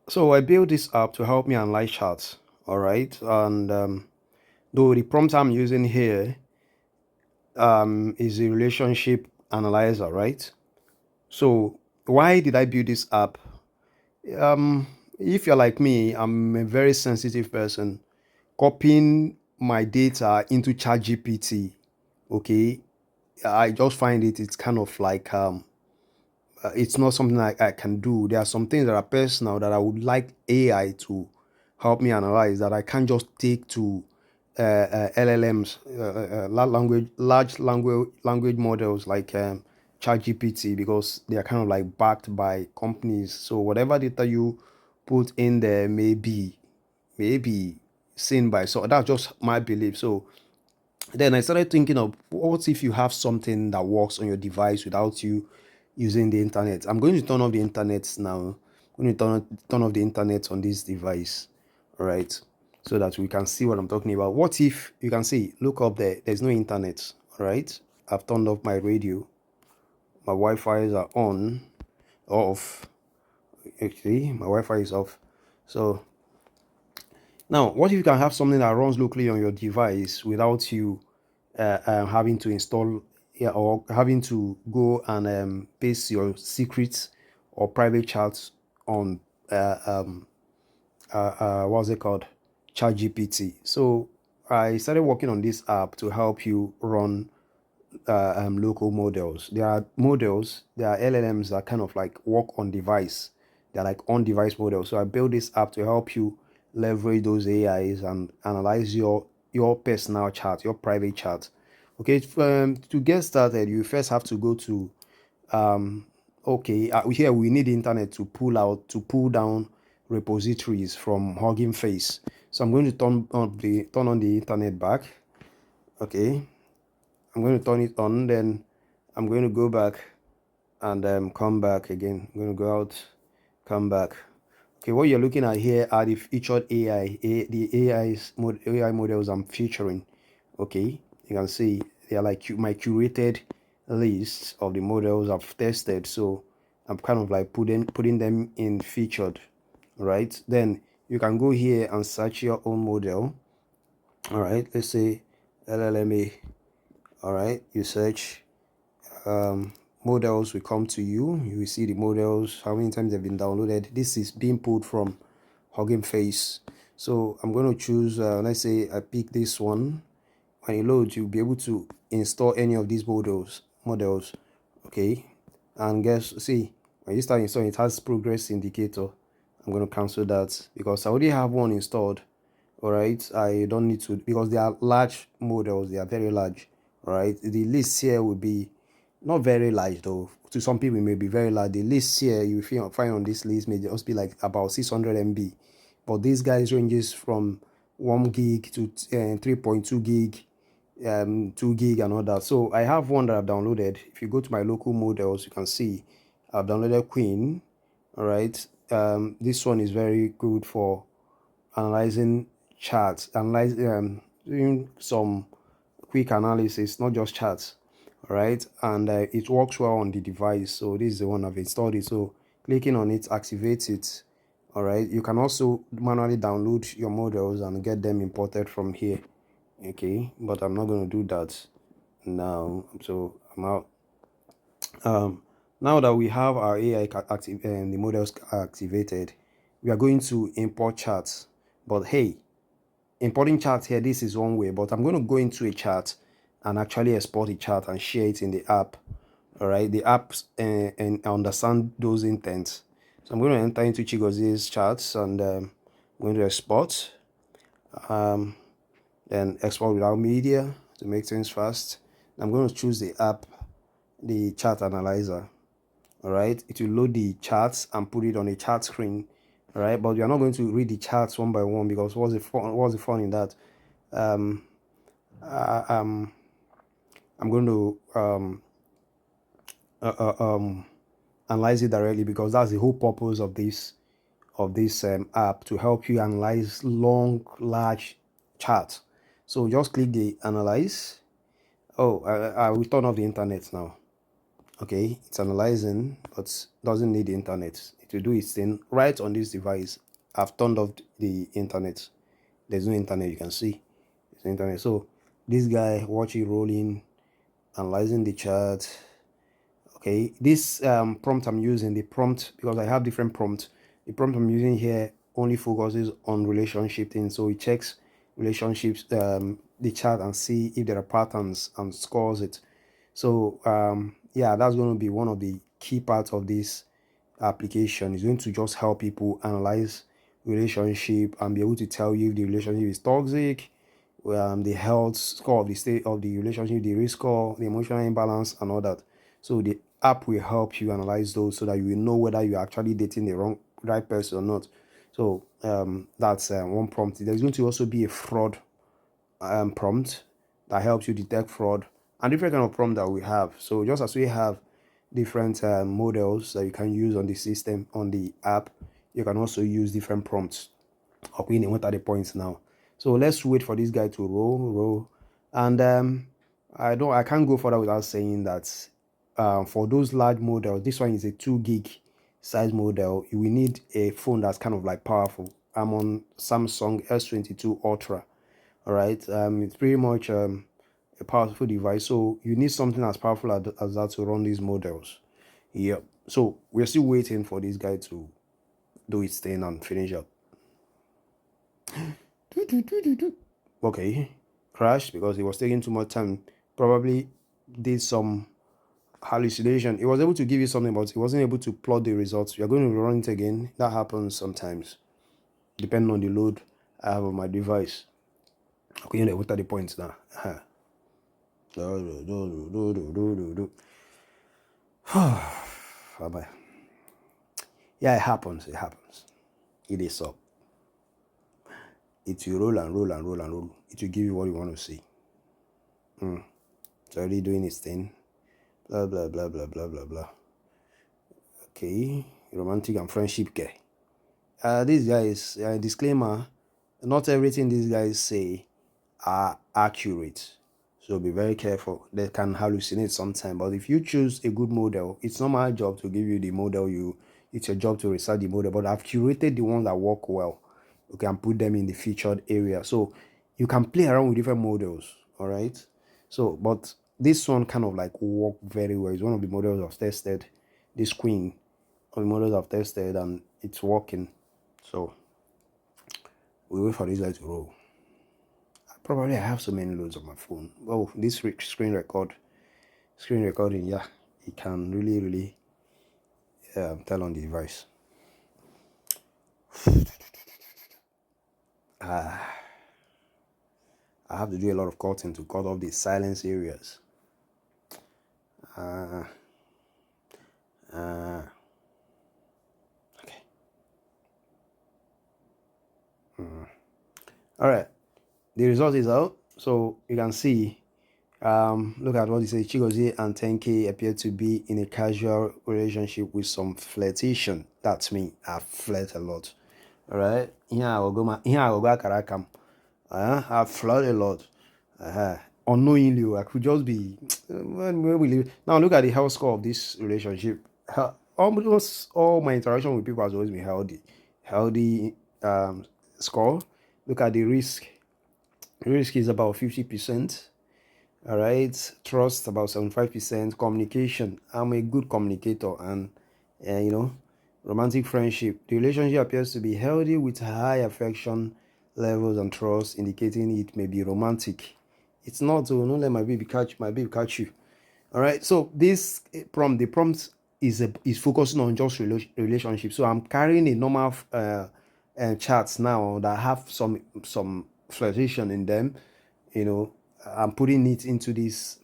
So I built this app to help me analyze charts. All right. And though the prompt I'm using here is a relationship analyzer, right? So why did I build this app? Um, if you're like me, I'm a very sensitive person. Copying my data into ChatGPT, okay, I just find it's kind of like it's not something I can do. There are some things that are personal that I would like AI to help me analyze that I can't just take to LLMs, large language models like ChatGPT, because they are kind of like backed by companies. So whatever data you put in there may be seen by, so that's just my belief. So then I started thinking of, what if you have something that works on your device without you using the internet? I'm going to turn off the internet now. I'm going to turn off the internet on this device, all right? So that we can see what I'm talking about. What if you can see, look up there, there's no internet, all right? I've turned off my radio. My Wi-Fi's are on, off. Actually, my Wi-Fi is off. So now, what if you can have something that runs locally on your device without you having to install, yeah, or having to go and paste your secrets or private chats on what's it called, ChatGPT. So I started working on this app to help you run local models. There are models, there are LLMs that kind of like work on device. They're like on device models. So I built this app to help you leverage those AIs and analyze your personal chart, your private chart. Okay, to get started, you first have to go to okay, here we need internet to pull down repositories from Hugging Face. So I'm going to turn on the internet back. Okay, I'm going to turn it on, then I'm going to go back and come back again. I'm going to go out, come back. Okay, what you're looking at here are the featured AI models I'm featuring. Okay, you can see they are like my curated list of the models I've tested. So I'm kind of like putting them in featured, right? Then you can go here and search your own model. All right, let's say LLMA. All right, you search models will come to you. You will see the models, how many times they've been downloaded. This is being pulled from Hugging Face. So I'm going to choose, let's say I pick this one. When it loads, you'll be able to install any of these models. Okay. And guess, see, when you start installing, it has progress indicator. I'm going to cancel that because I already have one installed. All right, I don't need to, because they are large models, they are very large. All right, the list here will be not very large though. To some people it may be very large. The list here you find on this list may just be like about 600 MB, but these guys ranges from 1 gig to 3.2 gig, 2 gig and all that. So I have one that I've downloaded. If you go to my local models, you can see I've downloaded Queen. All right, this one is very good for analyzing charts, doing some quick analysis, not just charts. All right, and it works well on the device. So this is the one I've installed it. So clicking on it activates it. All right, you can also manually download your models and get them imported from here. Okay, but I'm not going to do that now. So I'm out. Now that we have our AI active and the models activated, we are going to import charts. But hey, importing chart here, this is one way, but I'm going to go into a chart and actually export a chart and share it in the app. All right, the apps and understand those intents. So I'm going to enter into Chigoze's charts and I'm going to export, then export without media to make things fast. I'm going to choose the app, the chart analyzer. All right, it will load the charts and put it on a chart screen. All right, but we are not going to read the charts one by one, because what's the fun in that? I, I'm going to analyze it directly, because that's the whole purpose of this app, to help you analyze long, large charts. So just click the analyze. Oh, I will turn off the internet now. Okay, it's analyzing, but doesn't need the internet. to do its thing right on this device. I've turned off the internet. There's no internet, you can see. It's internet. So this guy, watch it rolling, analyzing the chart. Okay, this prompt I'm using, the prompt, because I have different prompts, the prompt I'm using here only focuses on relationship things. So it checks relationships, the chart, and see if there are patterns and scores it. So yeah, that's going to be one of the key parts of this application. Is going to just help people analyze relationship and be able to tell you if the relationship is toxic, the health score of the state of the relationship, the risk score, the emotional imbalance, and all that. So the app will help you analyze those so that you will know whether you're actually dating the right person or not. So that's one prompt. There's going to also be a fraud prompt that helps you detect fraud, and different kind of prompt that we have. So just as we have different models that you can use on the system, on the app, you can also use different prompts. Okay, what are the points now? So let's wait for this guy to roll, and I can't go further without saying that for those large models, this one is a 2 gig size model. You will need a phone that's kind of like powerful. I'm on Samsung S22 Ultra. All right, it's pretty much a powerful device, so you need something as powerful as that to run these models. Yep. So we're still waiting for this guy to do its thing and finish up. Okay, crashed because it was taking too much time. Probably did some hallucination. It was able to give you something, but it wasn't able to plot the results. You're going to run it again. That happens sometimes, depending on the load I have on my device. Okay, what are the points now? Yeah, it happens. It is up. It will roll and roll and roll and roll. It will give you what you want to see. It's already doing its thing. Blah blah blah blah blah blah blah. Okay, romantic and friendship guy. These guys, disclaimer, not everything these guys say are accurate. So be very careful. They can hallucinate sometimes. But if you choose a good model, it's not my job to give you the model. It's your job to research the model. But I've curated the ones that work well. You can put them in the featured area. So you can play around with different models. All right. So, but this one kind of like worked very well. It's one of the models I've tested. This Queen, one of the models I've tested, and it's working. So we wait for this guy to roll. Probably I have so many loads on my phone. Oh, this screen recording, yeah, it can really tell on the device. I have to do a lot of cutting to cut off the silence areas. Okay. All right, the result is out, so you can see. Look at what it says. Chigozie and 10K appear to be in a casual relationship with some flirtation. That's me. I flirt a lot. All right. Here I will go. Karakam. I flirt a lot. Unknowingly, I could just be. When we live now, look at the health score of this relationship. Almost all my interaction with people has always been healthy score. Look at the risk. The risk is about 50%. All right, trust about 75%. Communication, I'm a good communicator. And romantic friendship, the relationship appears to be healthy with high affection levels and trust, indicating it may be romantic. It's not. So don't let my baby catch you. All right, so this prompt, the prompt is focusing on just relationship. So I'm carrying a normal charts now that have some flirtation in them. I'm putting it into this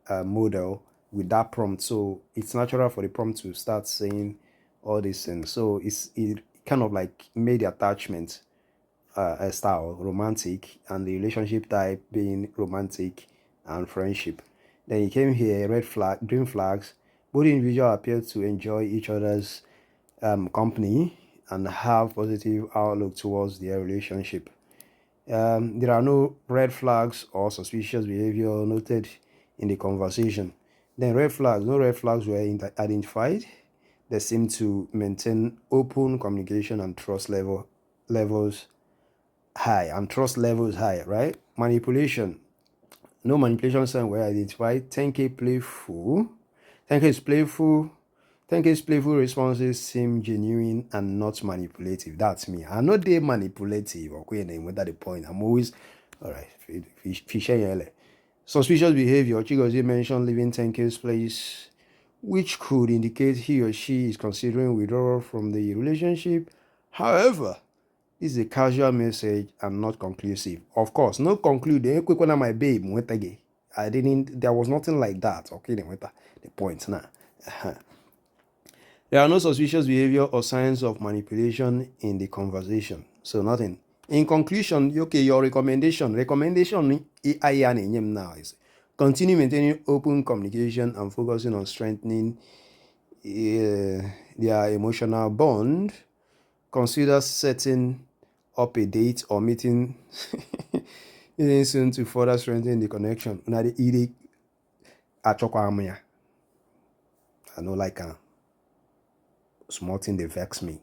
model with that prompt. So it's natural for the prompt to start saying all these things. So it kind of like made the attachment style romantic, and the relationship type being romantic and friendship. Then it came here, red flag, green flags. Both individuals appear to enjoy each other's company and have positive outlook towards their relationship. There are no red flags or suspicious behavior noted in the conversation. Then no red flags were identified. they seem to maintain open communication and levels high, right? Manipulation. No manipulation sign were identified. 10K playful. 10K is playful. 10K's playful responses seem genuine and not manipulative. That's me. I'm not there manipulative. Okay, whether the point. I'm always all right. Suspicious behavior. Chigozie mentioned leaving 10K's place, which could indicate he or she is considering withdrawal from the relationship. However, this is a casual message and not conclusive. Of course, no conclude. Quick one, my babe. I didn't. There was nothing like that. Okay, the point now. There are no suspicious behavior or signs of manipulation in the conversation. So nothing. In conclusion, okay, your recommendation I am now is continue maintaining open communication and focusing on strengthening their emotional bond. Consider setting up a date or meeting soon to further strengthen the connection. I know like a small thing they vex me.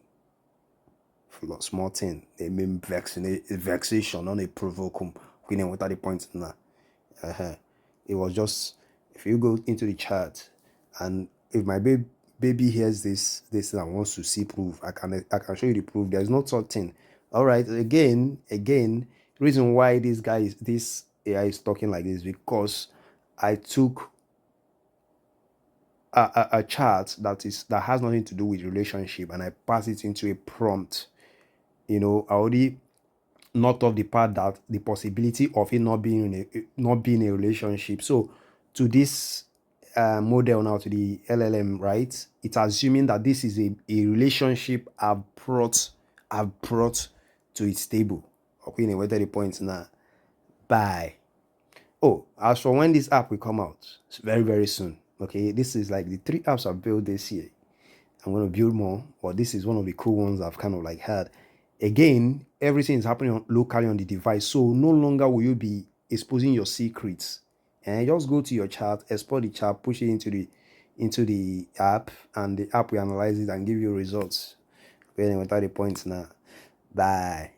Small thing they mean vexation, not a provoke. We know what are the points now. It was just if you go into the chat and if my baby hears this and wants to see proof, I can show you the proof. There's no such thing. All right, again, reason why this AI is talking like this because I took a chart that has nothing to do with relationship and I pass it into a prompt. I already knocked off the part that the possibility of it not being a relationship. So to this model now, to the LLM, right? It's assuming that this is a relationship I've brought to its table. Okay, what are the points now? Bye. Oh, as for when this app will come out, it's very, very soon. Okay, this is like the 3 apps I've built this year. I'm going to build more, but this is one of the cool ones I've kind of like had. Again, everything is happening locally on the device, so no longer will you be exposing your secrets. And just go to your chart, export the chart, push it into the app, and the app will analyze it and give you results. Okay, what are the points now? Bye.